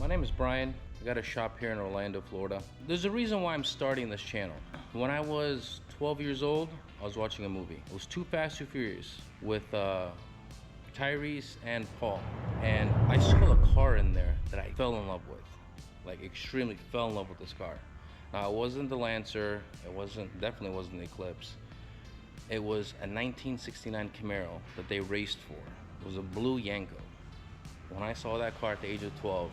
My name is Brian. I got a shop here in Orlando, Florida. There's a reason why I'm starting this channel. When I was 12 years old, I was watching a movie. It was Too Fast, Too Furious with Tyrese and Paul. And I saw a car in there that I fell in love with. Like extremely fell in love with this car. Now it wasn't the Lancer, definitely wasn't the Eclipse. It was a 1969 Camaro that they raced for. It was a blue Yanko. When I saw that car at the age of 12,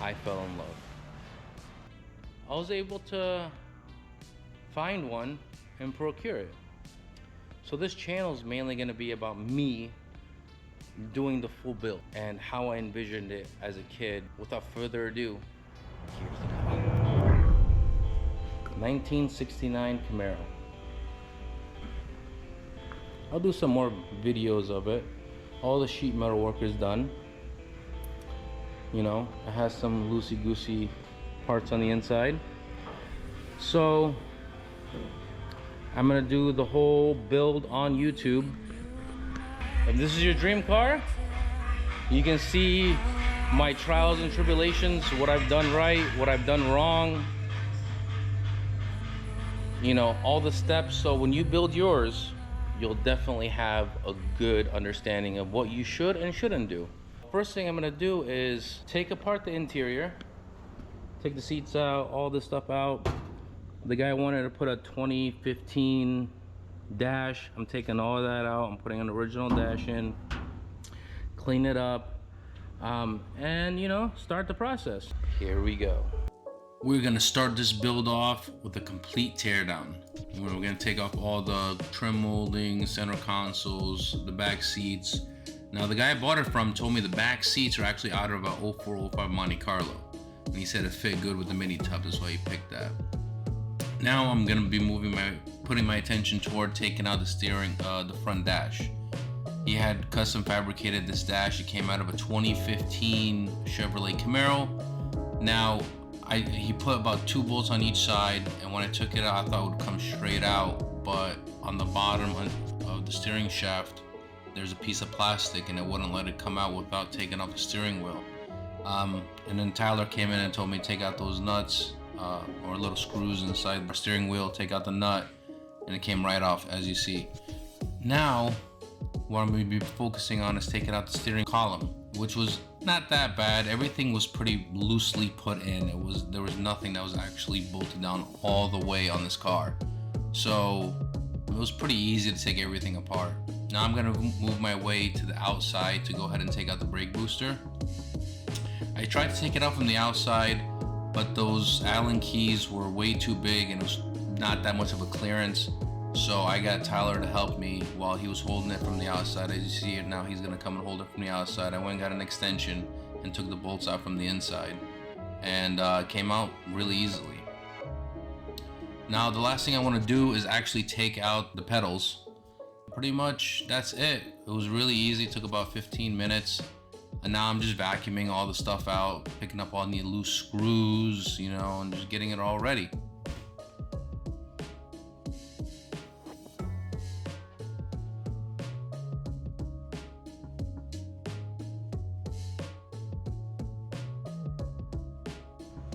I fell in love. I was able to find one and procure it. So this channel is mainly going to be about me doing the full build and how I envisioned it as a kid. Without further ado, here's the car. 1969 Camaro. I'll do some more videos of it. All the sheet metal work is done. You know, it has some loosey-goosey parts on the inside. So I'm gonna do the whole build on YouTube. If this is your dream car, you can see my trials and tribulations, what I've done right, what I've done wrong, you know, all the steps. So when you build yours, you'll definitely have a good understanding of what you should and shouldn't do. First thing I'm gonna do is take apart the interior, take the seats out, all this stuff out. The guy wanted to put a 2015 dash. I'm taking all of that out. I'm putting an original dash in, clean it up, and you know, start the process. Here we go. We're gonna start this build off with a complete teardown. We're gonna take off all the trim molding, center consoles, the back seats. Now the guy I bought it from told me the back seats are actually out of a 04-05 Monte Carlo. And he said it fit good with the mini tub, that's why he picked that. Now I'm gonna be putting my attention toward taking out the steering, the front dash. He had custom fabricated this dash. It came out of a 2015 Chevrolet Camaro. Now, he put about 2 bolts on each side, and when I took it out, I thought it would come straight out, but on the bottom of the steering shaft, there's a piece of plastic, and it wouldn't let it come out without taking off the steering wheel. And then Tyler came in and told me to take out those nuts, or little screws inside the steering wheel, take out the nut, and it came right off, as you see. Now, what I'm going to be focusing on is taking out the steering column, which was not that bad. Everything was pretty loosely put in. There was nothing that was actually bolted down all the way on this car. So it was pretty easy to take everything apart. Now I'm gonna move my way to the outside to go ahead and take out the brake booster. I tried to take it out from the outside, but those Allen keys were way too big and it was not that much of a clearance. So I got Tyler to help me while he was holding it from the outside. As you see it now, he's gonna come and hold it from the outside. I went and got an extension and took the bolts out from the inside, and it came out really easily. Now the last thing I want to do is actually take out the pedals. Pretty much that's it. It was really easy. It took about 15 minutes. And now I'm just vacuuming all the stuff out, picking up all the loose screws, you know, and just getting it all ready.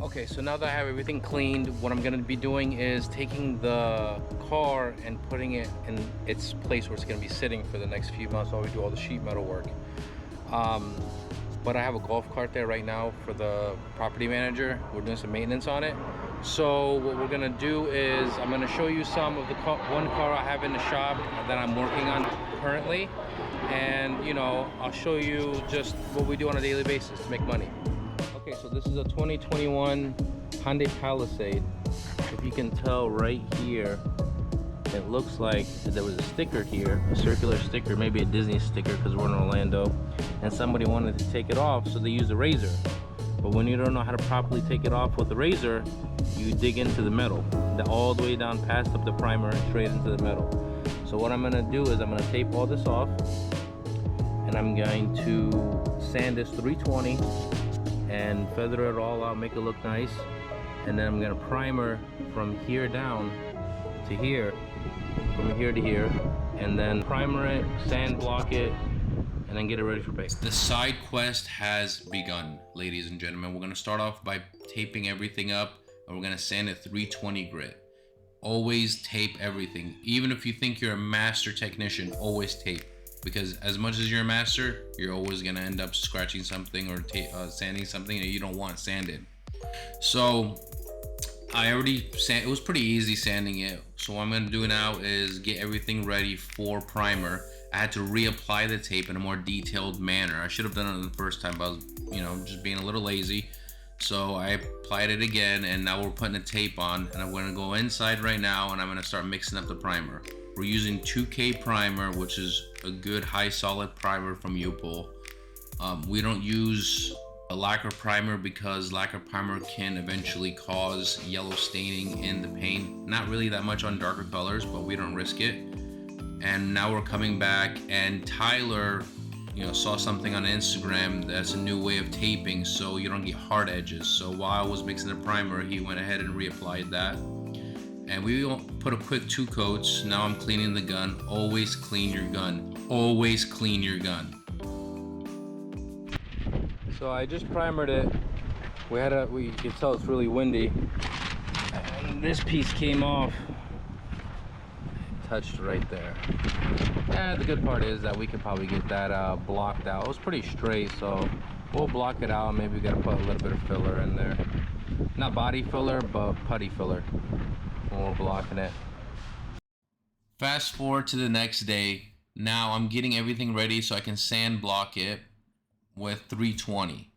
Okay, so now that I have everything cleaned, what I'm gonna be doing is taking the car and putting it in its place where it's gonna be sitting for the next few months while we do all the sheet metal work. But I have a golf cart there right now for the property manager. We're doing some maintenance on it. So what we're gonna do is I'm gonna show you some of the one car I have in the shop that I'm working on currently. And you know, I'll show you just what we do on a daily basis to make money. Okay, so this is a 2021 Hyundai Palisade. If you can tell right here, it looks like there was a sticker here, a circular sticker, maybe a Disney sticker because we're in Orlando, and somebody wanted to take it off, so they used a razor. But when you don't know how to properly take it off with a razor, you dig into the metal, all the way down past up the primer and straight into the metal. So what I'm gonna do is I'm gonna tape all this off, and I'm going to sand this 320 and feather it all out, make it look nice. And then I'm gonna primer from here down to here, from here to here, and then primer it, sand block it, and then get it ready for paint. The side quest has begun, ladies and gentlemen. We're gonna start off by taping everything up, and we're gonna sand it 320 grit. Always tape everything. Even if you think you're a master technician, always tape. Because as much as you're a master, you're always gonna end up scratching something or sanding something that you don't want sanded. So I already it was pretty easy sanding it. So what I'm gonna do now is get everything ready for primer. I had to reapply the tape in a more detailed manner. I should have done it the first time, but I was, just being a little lazy. So I applied it again, and now we're putting the tape on, and I'm gonna go inside right now, and I'm gonna start mixing up the primer. We're using 2K primer, which is a good high solid primer from Upol. We don't use a lacquer primer because lacquer primer can eventually cause yellow staining in the paint. Not really that much on darker colors, but we don't risk it. And now we're coming back, and Tyler saw something on Instagram that's a new way of taping so you don't get hard edges. So while I was mixing the primer, he went ahead and reapplied that. And we put a quick 2 coats. Now I'm cleaning the gun. Always clean your gun. Always clean your gun. So I just primered it. You can tell it's really windy. And this piece came off. Touched right there. And the good part is that we can probably get that blocked out. It was pretty straight, so we'll block it out. Maybe we gotta put a little bit of filler in there. Not body filler, but putty filler when we're blocking it. Fast forward to the next day. Now I'm getting everything ready so I can sand block it with 320.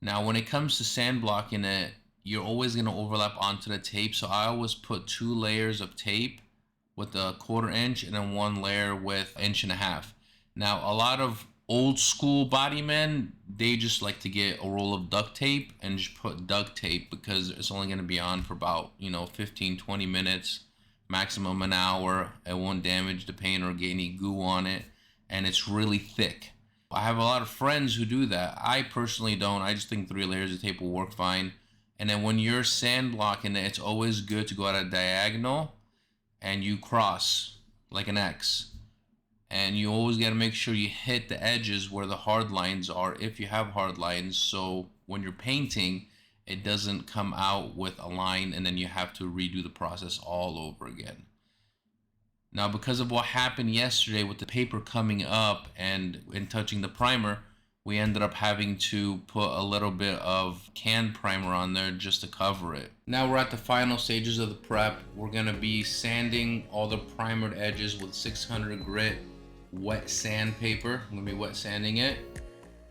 Now when it comes to sand blocking it, you're always gonna overlap onto the tape. So I always put 2 layers of tape with a 1/4 inch and then 1 layer with 1.5 inches. Now a lot of old school body men, they just like to get a roll of duct tape and just put duct tape because it's only going to be on for about 15-20 minutes, maximum an hour. It won't damage the paint or get any goo on it, and it's really thick. I have a lot of friends who do that. I personally don't. I just think 3 layers of tape will work fine. And then when you're sand blocking it, it's always good to go at a diagonal and you cross like an X. And you always got to make sure you hit the edges where the hard lines are, if you have hard lines, so when you're painting, it doesn't come out with a line and then you have to redo the process all over again. Now, because of what happened yesterday with the paper coming up and touching the primer, we ended up having to put a little bit of canned primer on there just to cover it. Now we're at the final stages of the prep. We're gonna be sanding all the primered edges with 600 grit wet sandpaper. I'm gonna be wet sanding it.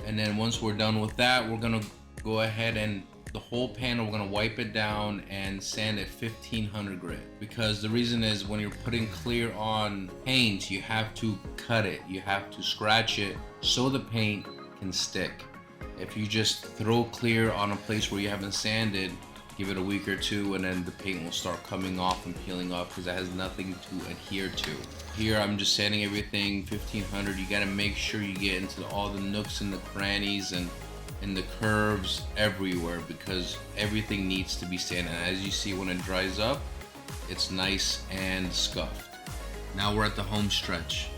And then once we're done with that, we're gonna go ahead and the whole panel, we're gonna wipe it down and sand it 1500 grit. Because the reason is when you're putting clear on paint, you have to cut it, you have to scratch it so the paint can stick. If you just throw clear on a place where you haven't sanded, give it a week or 2 and then the paint will start coming off and peeling off because it has nothing to adhere to. Here I'm just sanding everything 1500. You got to make sure you get into all the nooks and the crannies and the curves everywhere because everything needs to be sanded. And as you see, when it dries up, it's nice and scuffed. Now we're at the home stretch.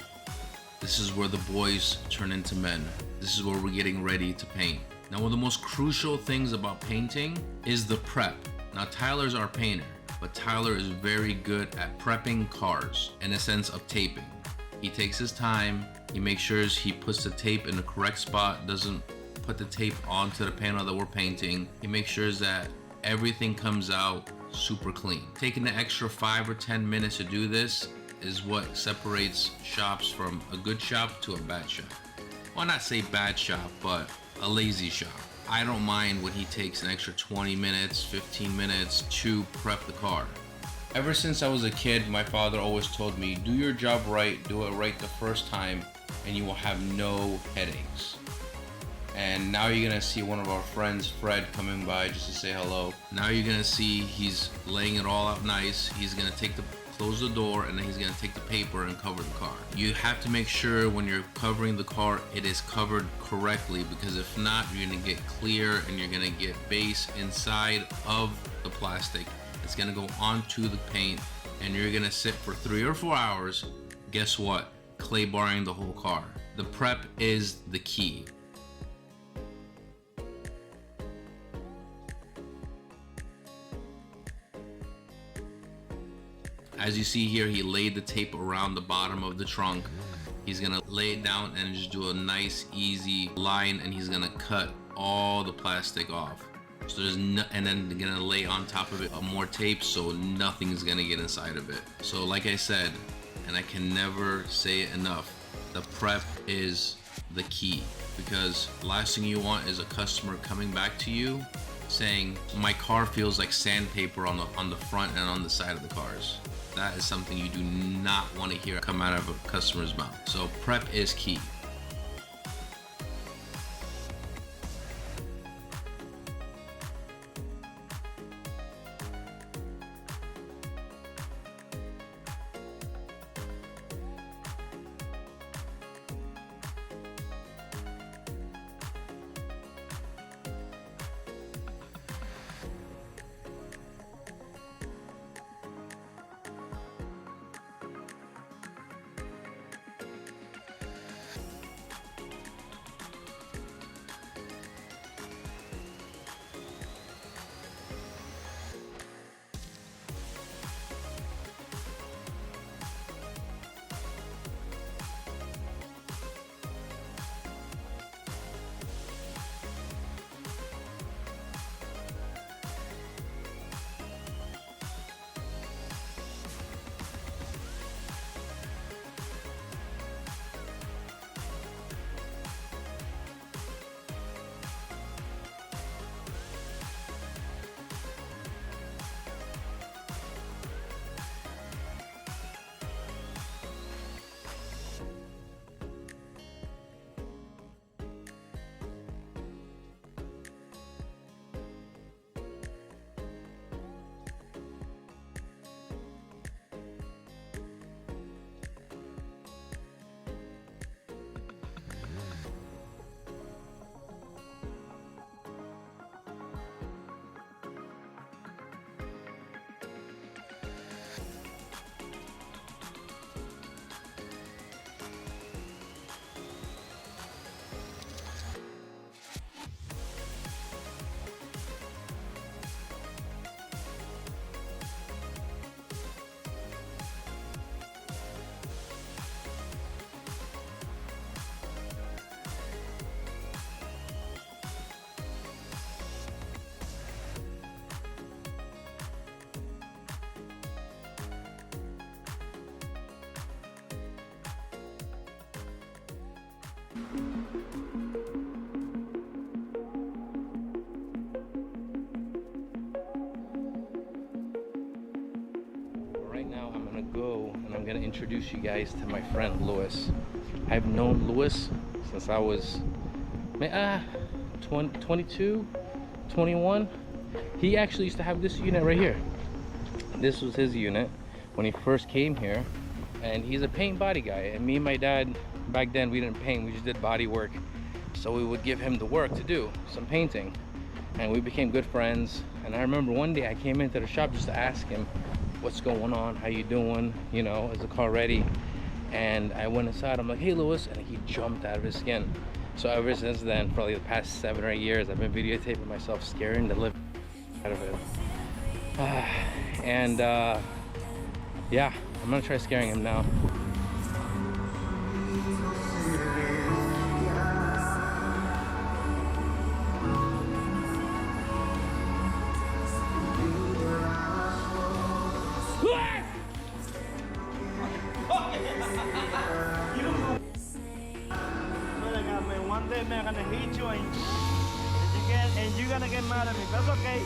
This is where the boys turn into men. This is where we're getting ready to paint. Now, one of the most crucial things about painting is the prep. Now, Tyler's our painter, but Tyler is very good at prepping cars in the sense of taping. He takes his time, he makes sure he puts the tape in the correct spot, doesn't put the tape onto the panel that we're painting. He makes sure that everything comes out super clean. Taking the extra 5 or 10 minutes to do this is what separates shops from a good shop to a bad shop. Well, not say bad shop, but a lazy shop. I don't mind when he takes an extra 20 minutes, 15 minutes to prep the car. Ever since I was a kid, my father always told me, do your job right, do it right the first time, and you will have no headaches. And now you're gonna see one of our friends, Fred, coming by just to say hello. Now you're gonna see he's laying it all out nice. He's gonna close the door, and then he's gonna take the paper and cover the car. You have to make sure when you're covering the car, it is covered correctly, because if not, you're gonna get clear and you're gonna get base inside of the plastic. It's gonna go onto the paint, and you're gonna sit for 3 or 4 hours. Guess what? Clay barring the whole car. The prep is the key. As you see here, he laid the tape around the bottom of the trunk. He's gonna lay it down and just do a nice easy line, and he's gonna cut all the plastic off. So there's no, and then they're gonna lay on top of it more tape so nothing's gonna get inside of it. So like I said, and I can never say it enough, the prep is the key, because the last thing you want is a customer coming back to you saying, my car feels like sandpaper on the front and on the side of the cars. That is something you do not want to hear come out of a customer's mouth. So prep is key. Right now I'm gonna go and I'm gonna introduce you guys to my friend Louis. I've known Louis since I was 22, 21. He actually used to have this unit right here. This was his unit when he first came here, and he's a paint body guy, and me and my dad back then, we didn't paint, we just did body work. So we would give him the work to do some painting, and we became good friends. And I remember one day I came into the shop just to ask him what's going on, how you doing, you know, is the car ready? And I went inside, I'm like, hey Louis, and he jumped out of his skin. So ever since then, probably the past 7 or 8 years, I've been videotaping myself scaring the living out of it. Yeah, I'm gonna try scaring him now. One day I'm gonna hate you and you're gonna get mad at me. That's okay.